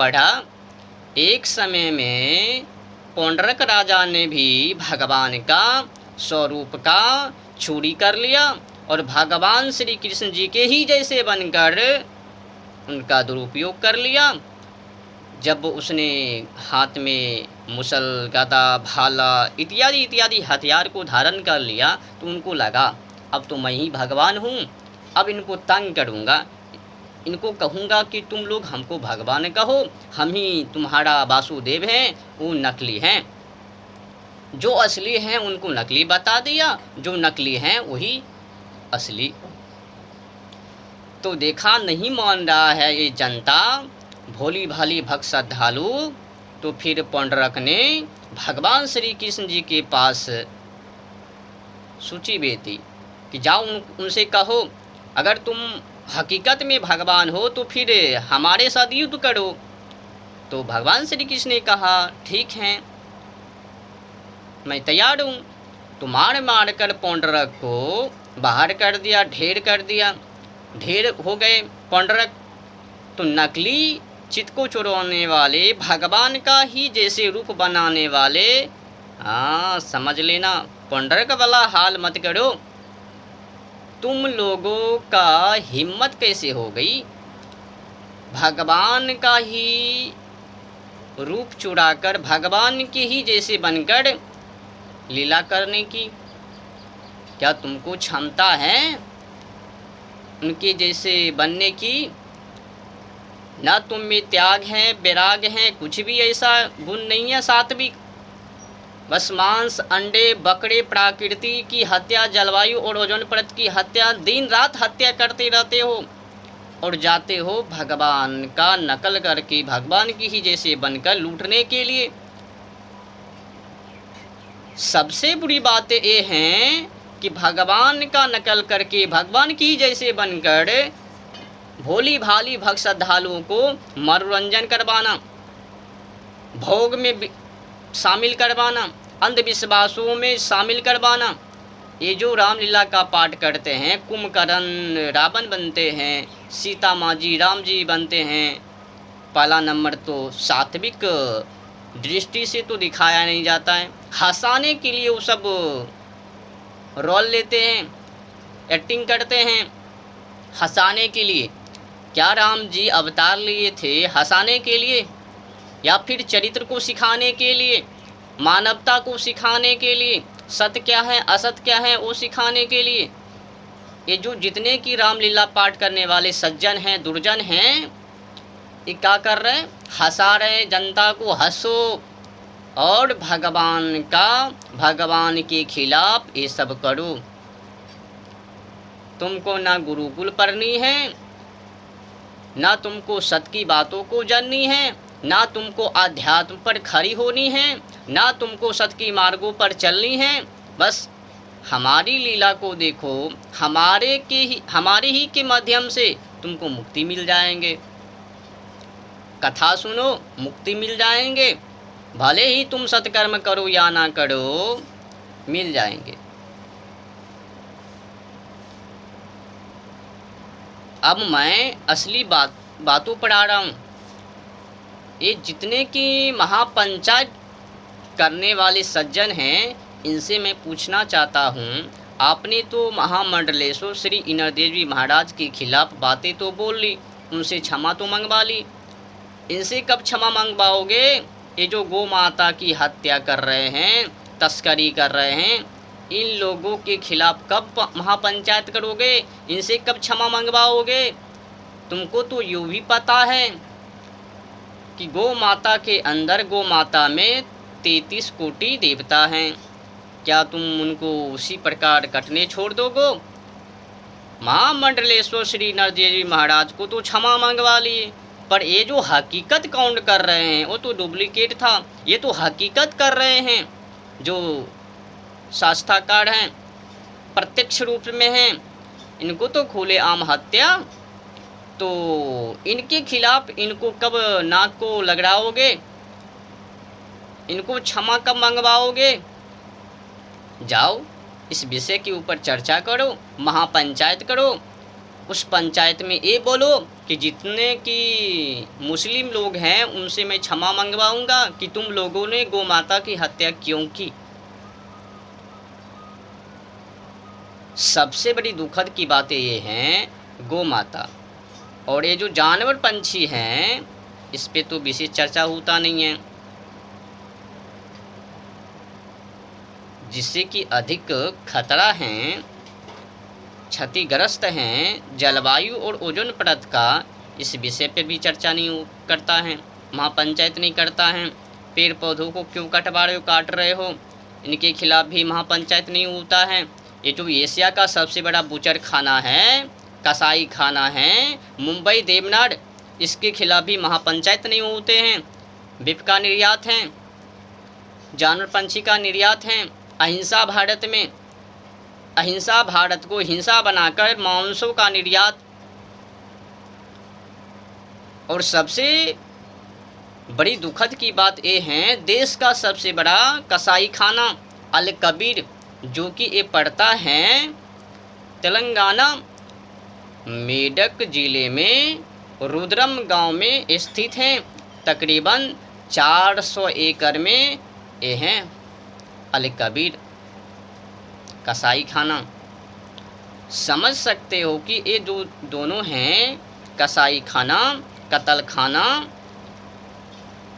पढ़ा, एक समय में पौंड्रक राजा ने भी भगवान का स्वरूप का चोरी कर लिया और भगवान श्री कृष्ण जी के ही जैसे बनकर उनका दुरुपयोग कर लिया। जब उसने हाथ में मुसल, गदा, भाला इत्यादि इत्यादि हथियार को धारण कर लिया तो उनको लगा अब तो मैं ही भगवान हूँ, अब इनको तंग करूँगा, इनको कहूँगा कि तुम लोग हमको भगवान कहो, हम ही तुम्हारा वासुदेव हैं, वो नकली हैं। जो असली हैं उनको नकली बता दिया, जो नकली हैं वही असली। तो देखा नहीं मान रहा है ये जनता, भोली भाली भक्त श्रद्धालु। तो फिर पौंड्रक ने भगवान श्री कृष्ण जी के पास सूची भेजी कि जाओ उनसे कहो अगर तुम हकीकत में भगवान हो तो फिर हमारे साथ युद्ध करो। तो भगवान श्री कृष्ण ने कहा ठीक है, मैं तैयार हूँ। तो मार मार कर पौंड्रक को बाहर कर दिया, ढेर कर दिया, ढेर हो गए पौंड्रक। तो नकली चित्त को चुराने वाले, भगवान का ही जैसे रूप बनाने वाले, समझ लेना पौंड्रक वाला हाल मत करो। तुम लोगों का हिम्मत कैसे हो गई भगवान का ही रूप चुराकर भगवान के ही जैसे बनकर लीला करने की? क्या तुमको क्षमता है उनके जैसे बनने की? ना तुम में त्याग है, वैराग है, कुछ भी ऐसा गुण नहीं है सात्विक। बस मांस, अंडे, बकरे, प्रकृति की हत्या, जलवायु और ओजोन परत की हत्या, दिन रात हत्या करते रहते हो और जाते हो भगवान का नकल करके भगवान की ही जैसे बनकर लूटने के लिए। सबसे बुरी बात ये है कि भगवान का नकल करके भगवान की जैसे बनकर भोली भाली भक्त श्रद्धालुओं को मनोरंजन करवाना, भोग में शामिल करवाना, अंधविश्वासों में शामिल करवाना। ये जो रामलीला का पाठ करते हैं, कुंभकर्ण रावण बनते हैं, सीता माँ जी राम जी बनते हैं। पहला नंबर तो सात्विक दृष्टि से तो दिखाया नहीं जाता है, हंसाने के लिए वो सब रोल लेते हैं, एक्टिंग करते हैं हंसाने के लिए। क्या राम जी अवतार लिए थे हंसाने के लिए या फिर चरित्र को सिखाने के लिए, मानवता को सिखाने के लिए, सत्य क्या है असत्य क्या है वो सिखाने के लिए? ये जो जितने की रामलीला पाठ करने वाले सज्जन हैं, दुर्जन हैं, ये क्या कर रहे हैं? हंसा रहे जनता को, हंसो और भगवान का, भगवान के खिलाफ ये सब करो। तुमको ना गुरुकुल पढ़नी है, ना तुमको सत्य की बातों को जाननी है, ना तुमको आध्यात्म पर खड़ी होनी है, ना तुमको सत्य की मार्गों पर चलनी है। बस हमारी लीला को देखो, हमारे ही के माध्यम से तुमको मुक्ति मिल जाएंगे। कथा सुनो, मुक्ति मिल जाएंगे। भले ही तुम सत्कर्म करो या ना करो, मिल जाएंगे। अब मैं असली बातों पर आ रहा हूँ। ये जितने की महापंचायत करने वाले सज्जन हैं, इनसे मैं पूछना चाहता हूँ, आपने तो महामंडलेश्वर श्री इनरदेव जी महाराज के खिलाफ बातें तो बोल ली, उनसे क्षमा तो मंगवा ली, इनसे कब क्षमा मंगवाओगे? ये जो गौ माता की हत्या कर रहे हैं, तस्करी कर रहे हैं, इन लोगों के खिलाफ कब महापंचायत करोगे? इनसे कब क्षमा मंगवाओगे? तुमको तो यूँ भी पता है कि गौ माता के अंदर, गौ माता में 33 कोटि देवता हैं। क्या तुम उनको उसी प्रकार कटने छोड़ दोगे? महामंडलेश्वर श्री नरदेव जी महाराज को तो क्षमा मंगवा लिए, पर ये जो हकीकत काउंट कर रहे हैं वो तो डुप्लीकेट था। ये तो हकीकत कर रहे हैं, जो शास्त्राकार हैं, प्रत्यक्ष रूप में हैं, इनको तो खुले आम हत्या। तो इनके खिलाफ इनको कब नाक को लगड़ाओगे? इनको क्षमा कब मंगवाओगे? जाओ इस विषय के ऊपर चर्चा करो, महापंचायत करो, उस पंचायत में ये बोलो कि जितने की मुस्लिम लोग हैं उनसे मैं क्षमा मंगवाऊंगा कि तुम लोगों ने गौ माता की हत्या क्यों की। सबसे बड़ी दुखद की बातें ये हैं गौ माता और ये जो जानवर पंछी हैं इस पे तो विशेष चर्चा होता नहीं है, जिससे कि अधिक खतरा हैं, क्षतिग्रस्त हैं जलवायु और ओजोन परत का, इस विषय पर भी चर्चा नहीं करता है, महापंचायत नहीं करता है। पेड़ पौधों को क्यों कटवा रहे हो, काट रहे हो, इनके खिलाफ भी महापंचायत नहीं होता है। ये जो एशिया का सबसे बड़ा बूचर खाना है, कसाई खाना है मुंबई देवनाड, इसके खिलाफ भी महापंचायत नहीं होते हैं। बिफ का निर्यात है, जानवर पंछी का निर्यात है, अहिंसा भारत में, अहिंसा भारत को हिंसा बनाकर मांसों का निर्यात। और सबसे बड़ी दुखद की बात ये है देश का सबसे बड़ा कसाई खाना अल कबीर, जो कि ये पड़ता है तेलंगाना मेडक जिले में रुद्रम गांव में स्थित है। तकरीबन 400 एकड़ में ये है अल कबीर कसाई खाना। समझ सकते हो कि ये जो दोनों हैं कसाई खाना कत्ल खाना,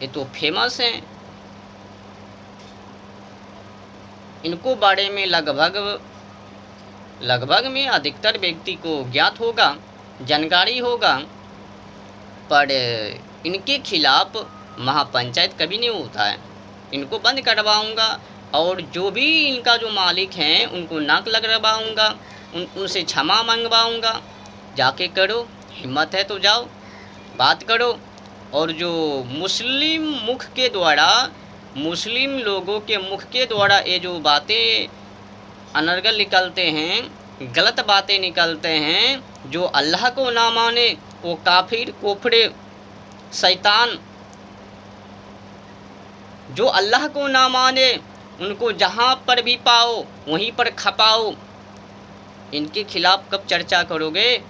ये तो फेमस हैं। इनको बारे में लगभग में अधिकतर व्यक्ति को ज्ञात होगा, जानकारी होगा, पर इनके खिलाफ महापंचायत कभी नहीं होता है। इनको बंद करवाऊंगा और जो भी इनका जो मालिक हैं उनको नाक लगवाऊंगा, उनसे क्षमा मंगवाऊंगा। जाके करो, हिम्मत है तो जाओ बात करो। और जो मुस्लिम मुख के द्वारा, मुस्लिम लोगों के मुख के द्वारा ये जो बातें अनर्गल निकलते हैं, गलत बातें निकलते हैं, जो अल्लाह को ना माने वो काफिर कोफरे शैतान, जो अल्लाह को ना माने उनको जहाँ पर भी पाओ वहीं पर खपाओ। इनके खिलाफ कब चर्चा करोगे,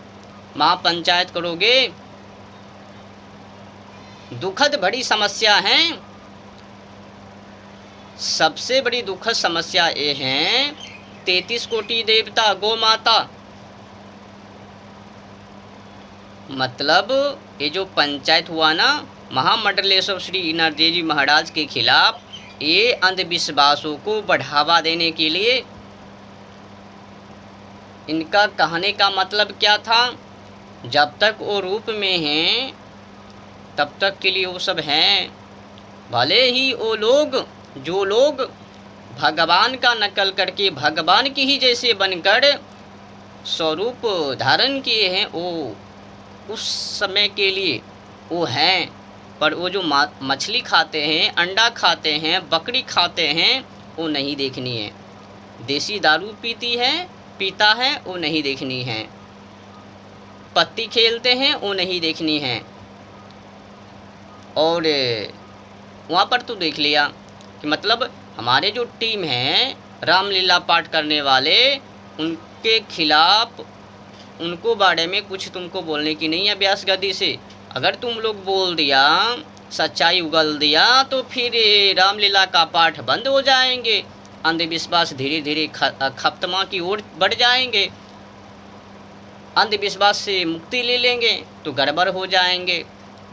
महापंचायत करोगे? दुखद बड़ी समस्या है। सबसे बड़ी दुखद समस्या ये है 33 कोटि देवता गौ माता। मतलब ये जो पंचायत हुआ ना महामंडलेश्वर श्री इनरदेव जी महाराज के खिलाफ, ये अंधविश्वासों को बढ़ावा देने के लिए। इनका कहने का मतलब क्या था? जब तक वो रूप में हैं तब तक के लिए वो सब हैं। भले ही वो लोग, जो लोग भगवान का नकल करके भगवान की ही जैसे बनकर स्वरूप धारण किए हैं, वो उस समय के लिए वो हैं। पर वो जो मछली खाते हैं, अंडा खाते हैं, बकरी खाते हैं, वो नहीं देखनी है। देसी दारू पीता है वो नहीं देखनी है। पत्ती खेलते हैं वो नहीं देखनी है। और वहाँ पर तो देख लिया कि मतलब हमारे जो टीम हैं रामलीला पाठ करने वाले, उनके खिलाफ, उनको बारे में कुछ तुमको बोलने की नहीं है व्यास गद्दी से। अगर तुम लोग बोल दिया, सच्चाई उगल दिया, तो फिर रामलीला का पाठ बंद हो जाएंगे, अंधविश्वास धीरे धीरे खत्मा की ओर बढ़ जाएंगे, अंधविश्वास से मुक्ति ले लेंगे तो गड़बड़ हो जाएंगे,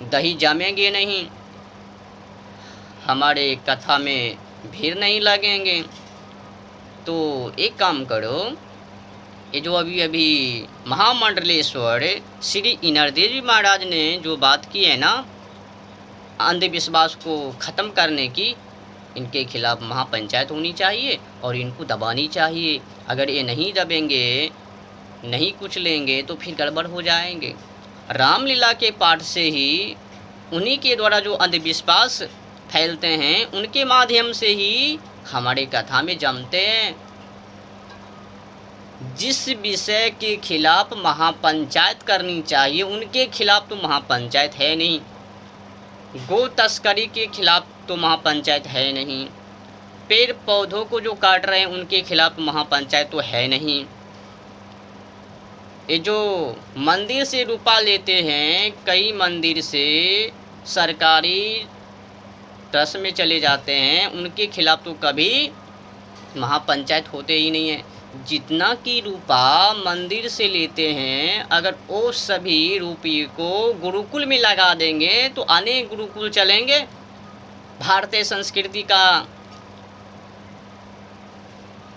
दही जमेंगे नहीं, हमारे कथा में भीड़ नहीं लगेंगे। तो एक काम करो, ये जो अभी महामंडलेश्वर श्री इनरदेव जी महाराज ने जो बात की है ना अंधविश्वास को ख़त्म करने की, इनके खिलाफ महापंचायत होनी चाहिए और इनको दबानी चाहिए। अगर ये नहीं दबेंगे, नहीं कुछ लेंगे, तो फिर गड़बड़ हो जाएंगे। रामलीला के पाठ से ही, उन्हीं के द्वारा जो अंधविश्वास फैलते हैं, उनके माध्यम से ही हमारे कथा में जमते हैं। जिस विषय के खिलाफ महापंचायत करनी चाहिए, उनके खिलाफ तो महापंचायत है नहीं। गो तस्करी के खिलाफ तो महापंचायत है नहीं। पेड़ पौधों को जो काट रहे हैं उनके खिलाफ महापंचायत तो है नहीं। ये जो मंदिर से रुपया लेते हैं, कई मंदिर से सरकारी ट्रस्ट में चले जाते हैं, उनके खिलाफ तो कभी महापंचायत होते ही नहीं है। जितना कि रुपया मंदिर से लेते हैं, अगर वो सभी रुपये को गुरुकुल में लगा देंगे तो अनेक गुरुकुल चलेंगे। भारतीय संस्कृति का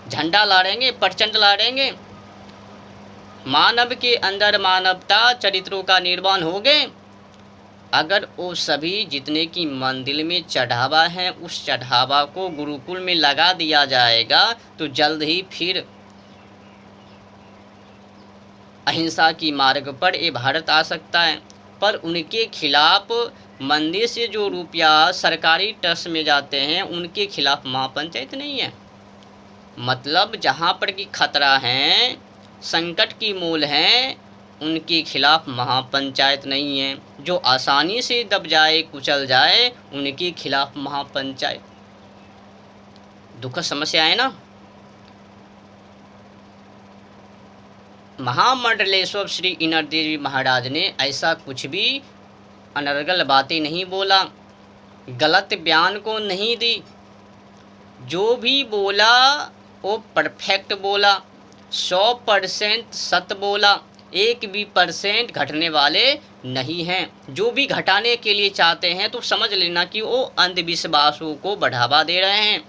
झंडा लहराएंगे, प्रचंड लहराएंगे। मानव के अंदर मानवता चरित्रों का निर्माण हो गए। अगर वो सभी जितने की मंदिर में चढ़ावा है, उस चढ़ावा को गुरुकुल में लगा दिया जाएगा तो जल्द ही फिर अहिंसा की मार्ग पर ये भारत आ सकता है। पर उनके खिलाफ मंदिर से जो रुपया सरकारी ट्रस्ट में जाते हैं, उनके खिलाफ महापंचायत नहीं है। मतलब जहाँ पर कि खतरा है, संकट की मूल है, उनके खिलाफ महापंचायत नहीं है। जो आसानी से दब जाए, कुचल जाए, उनके खिलाफ महापंचायत। दुखद समस्या है ना। महामंडलेश्वर श्री इनर देवी महाराज ने ऐसा कुछ भी अनर्गल बातें नहीं बोला, गलत बयान को नहीं दी। जो भी बोला वो परफेक्ट बोला, 100% सत्य बोला, 1 भी % घटने वाले नहीं हैं। जो भी घटाने के लिए चाहते हैं तो समझ लेना कि वो अंधविश्वासों को बढ़ावा दे रहे हैं।